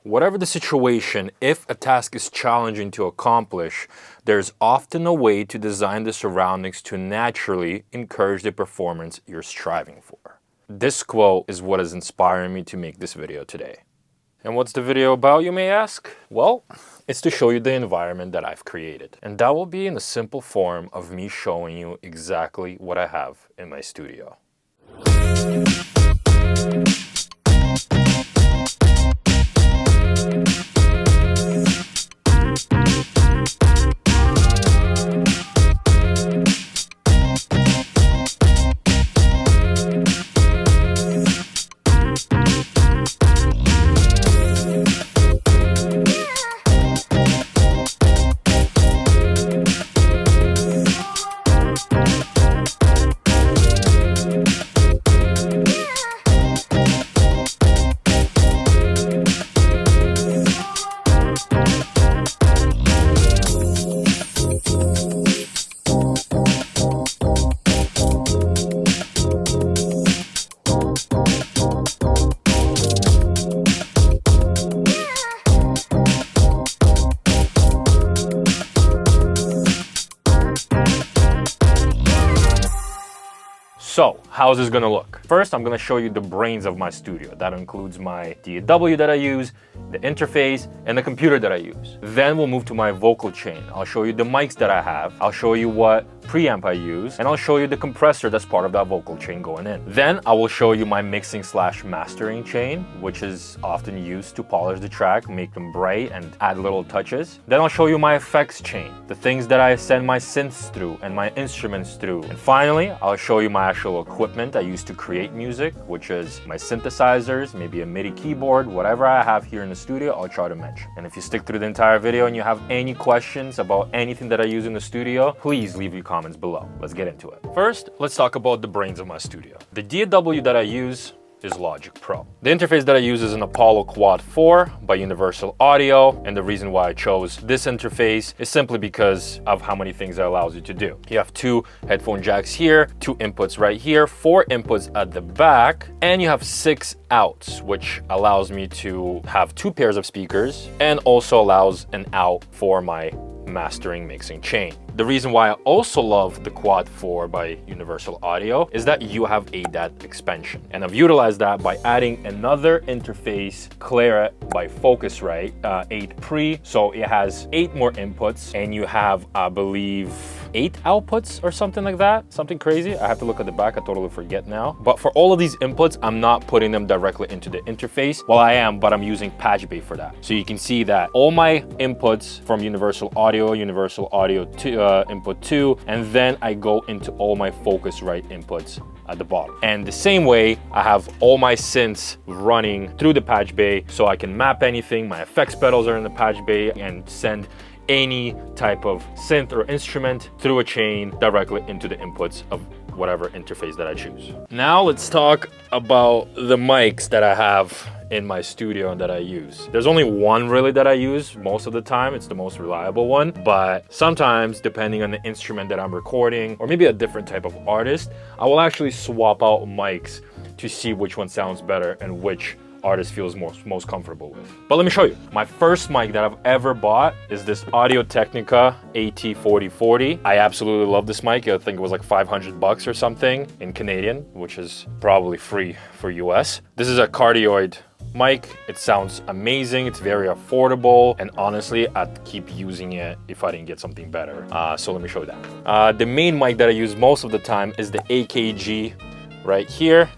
Whatever the situation, if a task is challenging to accomplish, there's often a way to design the surroundings to naturally encourage the performance you're striving for. This quote is what is inspiring me to make this video today. And what's the video about, you may ask? Well, it's to show you the environment that I've created. And that will be in the simple form of me showing you exactly what I have in my studio. So, how's this gonna look? First, I'm gonna show you the brains of my studio. That includes my DAW that I use, the interface, and the computer that I use. Then we'll move to my vocal chain. I'll show you the mics that I have. I'll show you what preamp I use, and I'll show you the compressor that's part of that vocal chain going in. Then I will show you my mixing/mastering chain, which is often used to polish the track, make them bright, and add little touches. Then I'll show you my effects chain, the things that I send my synths through and my instruments through. And finally, I'll show you my actual equipment I use to create music, which is my synthesizers, maybe a MIDI keyboard, whatever I have here in the studio, I'll try to mention. And if you stick through the entire video and you have any questions about anything that I use in the studio, please leave your comments below. Let's get into it. First, let's talk about the brains of my studio. The DAW that I use is Logic Pro. The interface that I use is an Apollo Quad 4 by Universal Audio, and the reason why I chose this interface is simply because of how many things it allows you to do. You have 2 headphone jacks here, 2 inputs right here, 4 inputs at the back, and you have 6 outs, which allows me to have 2 pairs of speakers and also allows an out for my mastering mixing chain. The reason why I also love the Quad 4 by Universal Audio is that you have ADAT expansion. And I've utilized that by adding another interface, Claret by Focusrite 8 Pre. So it has 8 more inputs and you have, I believe, 8 outputs or something like that. Something crazy. I have to look at the back. I totally forget now. But for all of these inputs, I'm not putting them directly into the interface. Well, I am, but I'm using patch bay for that. So you can see that all my inputs from Universal Audio 2, input 2, and then I go into all my Focusrite inputs at the bottom. And the same way, I have all my synths running through the patch bay so I can map anything. My effects pedals are in the patch bay and send any type of synth or instrument through a chain directly into the inputs of whatever interface that I choose. Now let's talk about the mics that I have in my studio and that I use. There's only one really that I use most of the time. It's the most reliable one, but sometimes depending on the instrument that I'm recording or maybe a different type of artist, I will actually swap out mics to see which one sounds better and which artist feels most comfortable with. But let me show you. My first mic that I've ever bought is this Technica AT4040. I absolutely love this mic. I think it was like $500 or something in Canadian, which is probably free for US. This is a cardioid mic. It sounds amazing. It's very affordable, and honestly, I'd keep using it if I didn't get something better. So let me show you that. The main mic that I use most of the time is the AKG right here.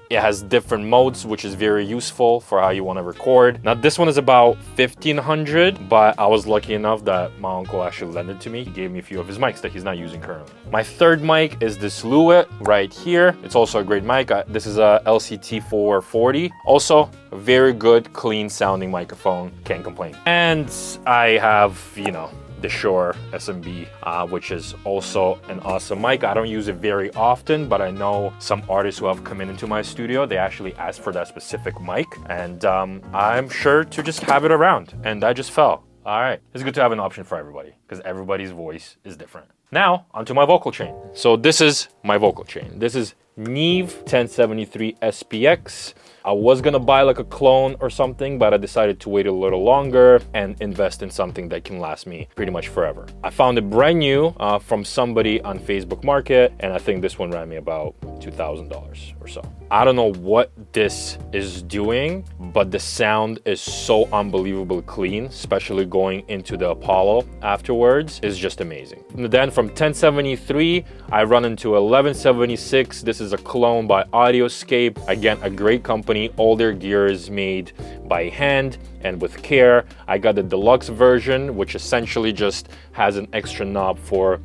It has different modes, which is very useful for how you want to record. Now, this one is about $1,500, but I was lucky enough that my uncle actually lent it to me. He gave me a few of his mics that he's not using currently. My third mic is this Lewitt right here. It's also a great mic. This is a LCT 440. Also, a very good, clean sounding microphone. Can't complain. And I have, you know, the Shure S7B, which is also an awesome mic. I don't use it very often, but I know some artists who have come into my studio, they actually asked for that specific mic, and I'm sure to just have it around, and I just fell. All right, it's good to have an option for everybody because everybody's voice is different. Now, onto my vocal chain. So this is my vocal chain. This is Neve 1073 SPX. I was gonna buy like a clone or something, but I decided to wait a little longer and invest in something that can last me pretty much forever. I found it brand new from somebody on Facebook Market, and I think this one ran me about $2,000 or so. I don't know what this is doing, but the sound is so unbelievably clean, especially going into the Apollo afterwards. It's just amazing. And then from 1073, I run into 1176. This is a clone by AudioScape. Again, a great company. All their gear is made by hand and with care. I got the Deluxe version, which essentially just has an extra knob for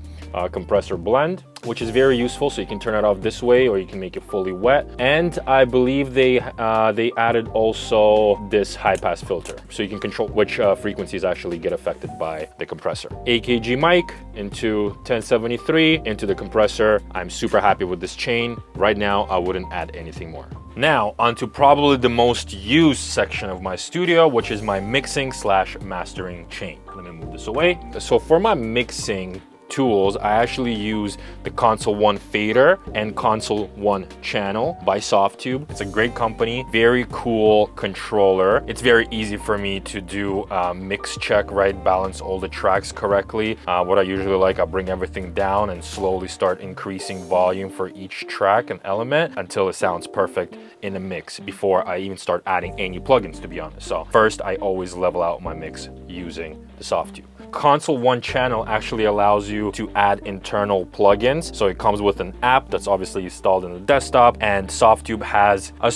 compressor blend, which is very useful. So you can turn it off this way, or you can make it fully wet. And I believe they added also this high pass filter, so you can control which frequencies actually get affected by the compressor. AKG mic into 1073 into the compressor. I'm super happy with this chain. Right now, I wouldn't add anything more. Now, onto probably the most used section of my studio, which is my mixing / mastering chain. Let me move this away. So for my mixing tools, I actually use the Console 1 fader and Console 1 channel by Softube. It's a great company, very cool controller. It's very easy for me to do mix check, right? Balance all the tracks correctly. What I usually like, I bring everything down and slowly start increasing volume for each track and element until it sounds perfect in a mix before I even start adding any plugins, to be honest. So first, I always level out my mix using the Softube. Console 1 channel actually allows you to add internal plugins. So it comes with an app that's obviously installed in the desktop, and Softube has a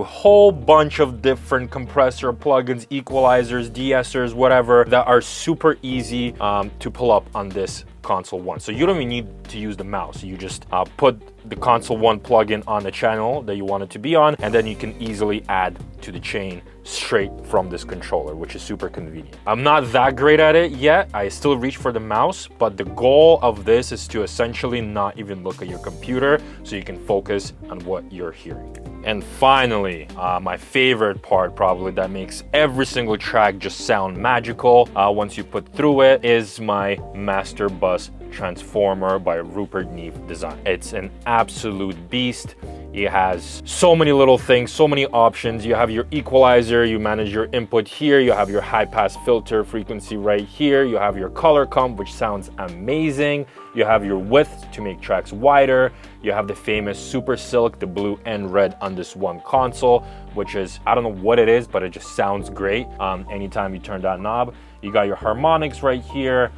whole bunch of different compressor plugins, equalizers, de-essers, whatever, that are super easy to pull up on this Console 1. So you don't even need to use the mouse. You just put the Console 1 plugin on the channel that you want it to be on, and then you can easily add to the chain straight from this controller, which is super convenient. I'm not that great at it yet. I still reach for the mouse, but the goal of this is to essentially not even look at your computer so you can focus on what you're hearing. And finally, my favorite part, probably that makes every single track just sound magical once you put through it, is my Master Bus Transformer by Rupert Neve design. It's an absolute beast. It has so many little things, so many options. You have your equalizer, you manage your input here, you have your high pass filter frequency right here, you have your color comp, which sounds amazing. You have your width to make tracks wider. You have the famous Super Silk, the blue and red on this one console, which is, I don't know what it is, but it just sounds great anytime you turn that knob. You got your harmonics right here.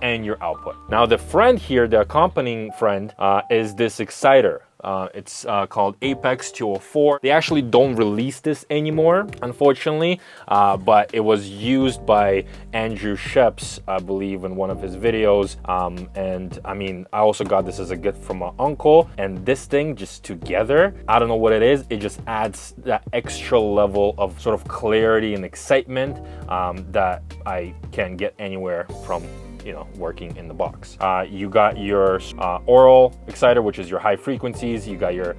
And your output. Now the friend here, the accompanying friend, is this exciter. It's called Apex 204. They actually don't release this anymore, unfortunately, but it was used by Andrew Sheps, I believe, in one of his videos. And I mean, I also got this as a gift from my uncle, and this thing just together, I don't know what it is, it just adds that extra level of sort of clarity and excitement that I can't get anywhere from working in the box. You got your oral exciter, which is your high frequencies. You got your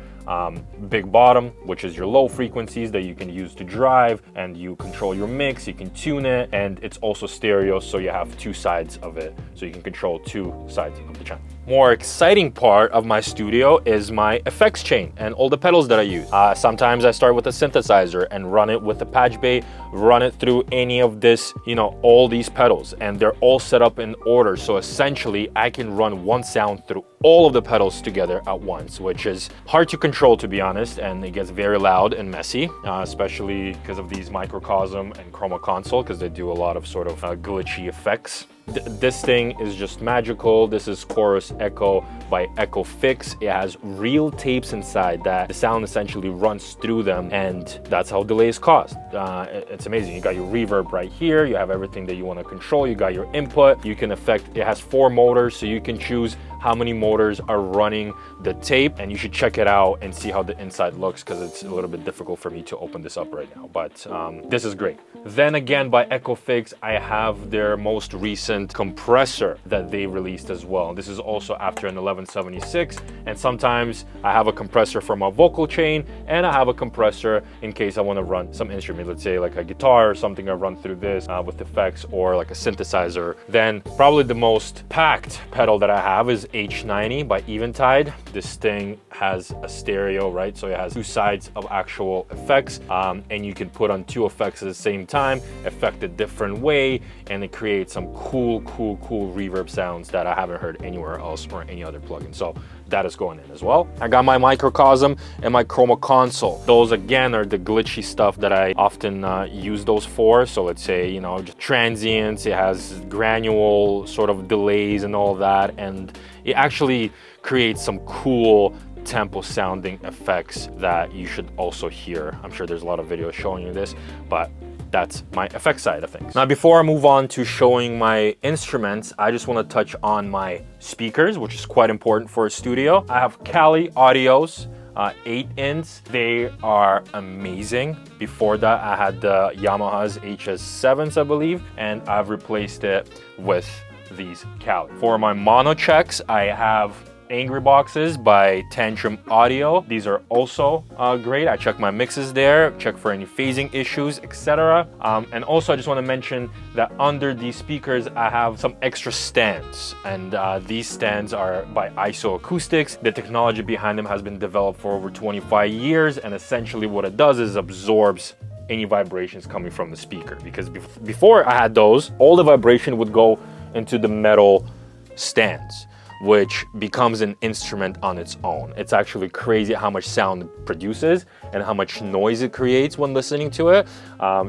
big bottom, which is your low frequencies that you can use to drive, and you control your mix, you can tune it, and it's also stereo, so you have two sides of it, so you can control two sides of the channel. More exciting part of my studio is my effects chain and all the pedals that I use. Sometimes I start with a synthesizer and run it with a patch bay, run it through any of this, all these pedals, and they're all set up in order. So essentially I can run one sound through all of the pedals together at once, which is hard to control, to be honest, and it gets very loud and messy, especially because of these microcosm and chroma console, because they do a lot of sort of glitchy effects. This thing is just magical. This is Chorus Echo by Echofix. It has real tapes inside that the sound essentially runs through them, and that's how delay is caused. It's amazing. You got your reverb right here. You have everything that you want to control. You got your input. You can affect, it has 4 motors, so you can choose how many motors are running the tape, and you should check it out and see how the inside looks, because it's a little bit difficult for me to open this up right now, but this is great. Then again, by Echofix, I have their most recent different compressor that they released as well. This is also after an 1176, and sometimes I have a compressor for my vocal chain, and I have a compressor in case I want to run some instrument, let's say like a guitar or something. I run through this with effects, or like a synthesizer. Then probably the most packed pedal that I have is H90 by Eventide. This thing has a stereo, right? So it has two sides of actual effects, and you can put on two effects at the same time, affect a different way, and it creates some cool reverb sounds that I haven't heard anywhere else or any other plugin. So that is going in as well. I got my microcosm and my chroma console. Those again are the glitchy stuff that I often use those for. So let's say, you know, just transients, it has granule sort of delays and all that, and it actually creates some cool tempo sounding effects that you should also hear. I'm sure there's a lot of videos showing you this, but that's my effect side of things. Now, before I move on to showing my instruments, I just want to touch on my speakers, which is quite important for a studio. I have Claret Audios 8-ins. They are amazing. Before that, I had the Yamaha's HS7s, I believe, and I've replaced it with these Claret. For my mono checks, I have Angry Boxes by Tantrum Audio. These are also great. I check my mixes there, check for any phasing issues, etc. And also I just want to mention that under these speakers I have some extra stands, and these stands are by ISO Acoustics. The technology behind them has been developed for over 25 years, and essentially what it does is absorbs any vibrations coming from the speaker, because before I had those, all the vibration would go into the metal stands, which becomes an instrument on its own. It's actually crazy how much sound it produces and how much noise it creates when listening to it.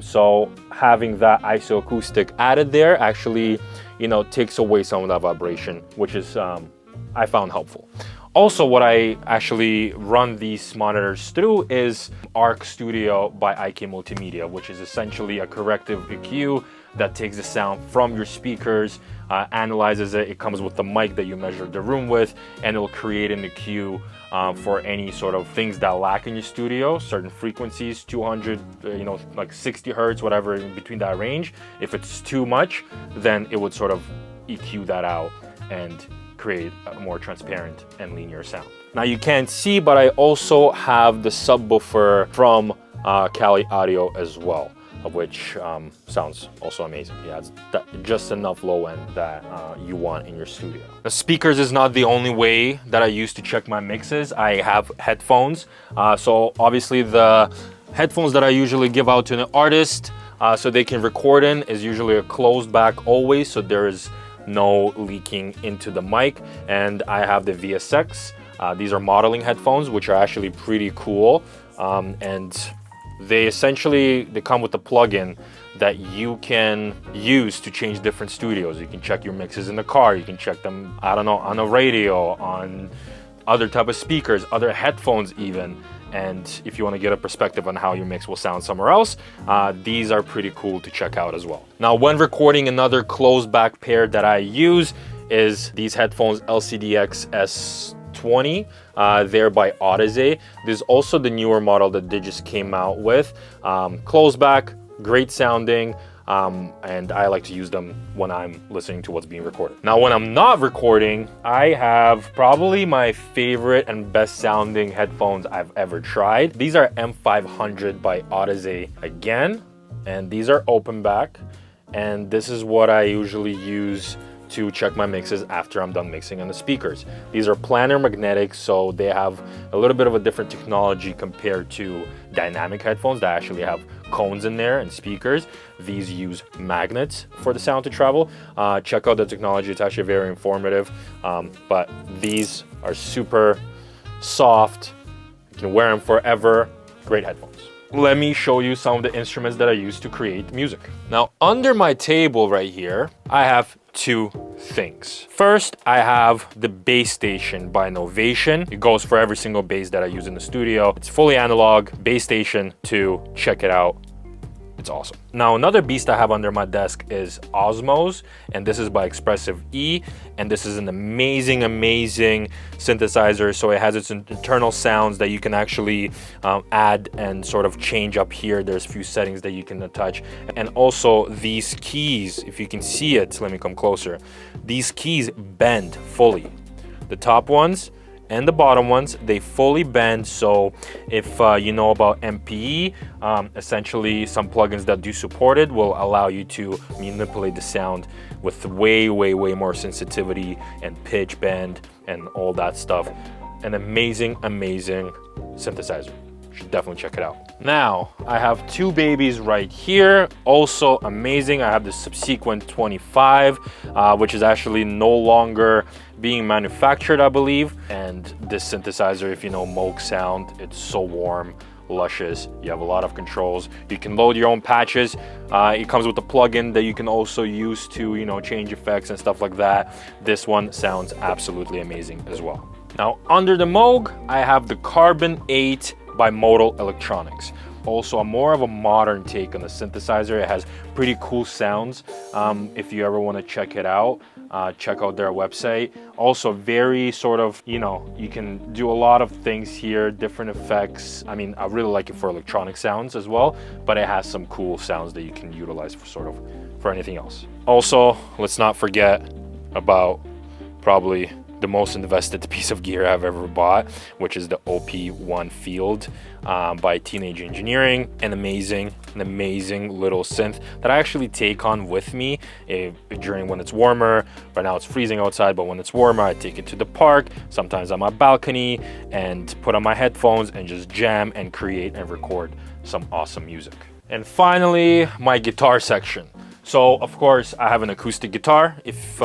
So having that isoacoustic added there actually, you know, takes away some of that vibration, which is I found helpful. Also, what I actually run these monitors through is Arc Studio by IK Multimedia, which is essentially a corrective EQ that takes the sound from your speakers, analyzes it. It comes with the mic that you measure the room with, and it will create an EQ for any sort of things that lack in your studio, certain frequencies, 200, you know, like 60 hertz, whatever in between that range. If it's too much, then it would sort of EQ that out and create a more transparent and linear sound. Now you can't see, but I also have the subwoofer from Claret Audio as well, which sounds also amazing. Yeah, it's just enough low end that you want in your studio. The speakers is not the only way that I use to check my mixes. I have headphones. So obviously the headphones that I usually give out to an artist so they can record in is usually a closed back always, so there is no leaking into the mic. And I have the VSX. These are modeling headphones, which are actually pretty cool. And they come with a plugin that you can use to change different studios. You can check your mixes in the car. You can check them, I don't know, on a radio, on other type of speakers, other headphones even. And if you want to get a perspective on how your mix will sound somewhere else, these are pretty cool to check out as well. Now, when recording, another closed back pair that I use is these headphones, LCDX S20. They're by AudioScape. There's also the newer model that they just came out with. Closed back, great sounding, and I like to use them when I'm listening to what's being recorded. Now, when I'm not recording, I have probably my favorite and best sounding headphones I've ever tried. These are M500 by AudioScape again, and these are open back, and this is what I usually use to check my mixes after I'm done mixing on the speakers. These are planar magnetic, so they have a little bit of a different technology compared to dynamic headphones that actually have cones in there and speakers. These use magnets for the sound to travel. Check out the technology, it's actually very informative. But these are super soft, you can wear them forever, great headphones. Let me show you some of the instruments that I use to create music. Now, under my table right here, I have two things. First, I have the bass station by Novation. It goes for every single bass that I use in the studio. It's fully analog, bass station 2, check it out. It's awesome. Now, another beast I have under my desk is Osmose, and this is by Expressive E, and this is an amazing, amazing synthesizer. So it has its internal sounds that you can actually add and sort of change up here. There's a few settings that you can touch. And also these keys, if you can see it, let me come closer. These keys bend fully. The top ones and the bottom ones, they fully bend. So if you know about MPE, essentially some plugins that do support it will allow you to manipulate the sound with way more sensitivity and pitch bend and all that stuff. An amazing synthesizer. You should definitely check it out. Now, I have two babies right here, also amazing. I have the Subsequent 25, which is actually no longer being manufactured, I believe. And this synthesizer, if you know Moog sound, it's so warm, luscious. You have a lot of controls. You can load your own patches. It comes with a plugin that you can also use to, you know, change effects and stuff like that. This one sounds absolutely amazing as well. Now, under the Moog, I have the Carbon 8 by Modal Electronics. Also, a more of a modern take on the synthesizer. It has pretty cool sounds. If you ever want to check it out, check out their website. Also very sort of, you know, you can do a lot of things here, different effects. I mean, I really like it for electronic sounds as well, but it has some cool sounds that you can utilize for sort of for anything else. Also, let's not forget about probably the most invested piece of gear I've ever bought, which is the OP1 Field by Teenage Engineering. An amazing little synth that I actually take on with me during when it's warmer. Right now it's freezing outside, but when it's warmer, I take it to the park, sometimes on my balcony, and put on my headphones and just jam and create and record some awesome music. And finally, my guitar section. So, of course, I have an acoustic guitar if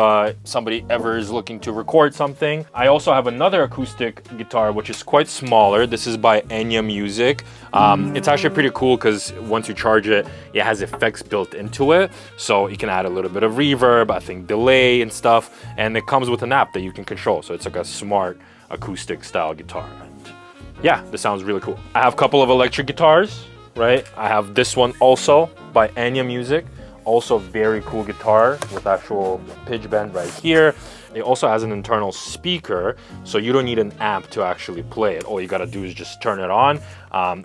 somebody ever is looking to record something. I also have another acoustic guitar, which is quite smaller. This is by Enya Music. It's actually pretty cool because once you charge it, it has effects built into it. So you can add a little bit of reverb, I think delay and stuff. And it comes with an app that you can control. So it's like a smart acoustic style guitar. And yeah, this sounds really cool. I have a couple of electric guitars, right? I have this one also by Enya Music. Also very cool guitar with actual pitch bend right here. It also has an internal speaker, so you don't need an amp to actually play it. All you gotta do is just turn it on.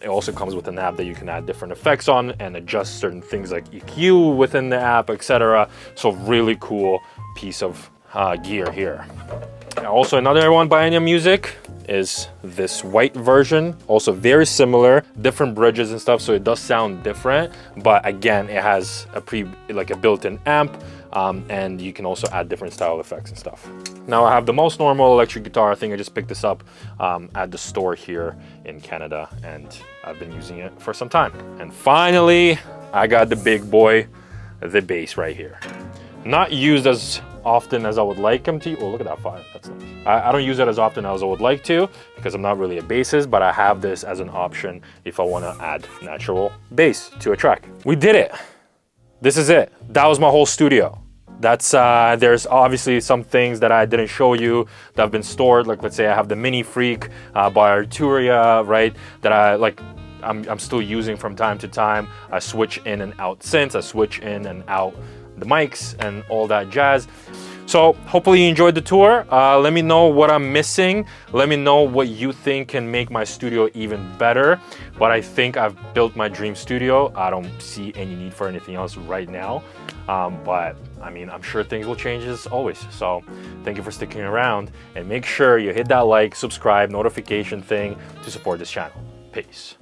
It also comes with an app that you can add different effects on and adjust certain things like EQ within the app, etc. So really cool piece of gear here. Also another one by Enya Music is this white version, also very similar, different bridges and stuff, so it does sound different, but again, it has a built-in amp, and you can also add different style effects and stuff. Now I have the most normal electric guitar. I think I just picked this up at the store here in Canada, and I've been using it for some time. And finally, I got the big boy, the bass right here. Not used as often as I would like them to. Oh, look at that fire, that's nice. I don't use it as often as I would like to because I'm not really a bassist, but I have this as an option if I want to add natural bass to a track. We did it. This is it. That was my whole studio. That's there's obviously some things that I didn't show you that have been stored. Like let's say I have the Mini Freak by Arturia, right? That I'm still using from time to time. I switch in and out synths. I switch in and out the mics and all that jazz. So hopefully you enjoyed the tour. Let me know what I'm missing. Let me know what you think can make my studio even better. But I think I've built my dream studio. I don't see any need for anything else right now. But I mean, I'm sure things will change as always. So thank you for sticking around, and make sure you hit that like, subscribe, notification thing to support this channel. Peace.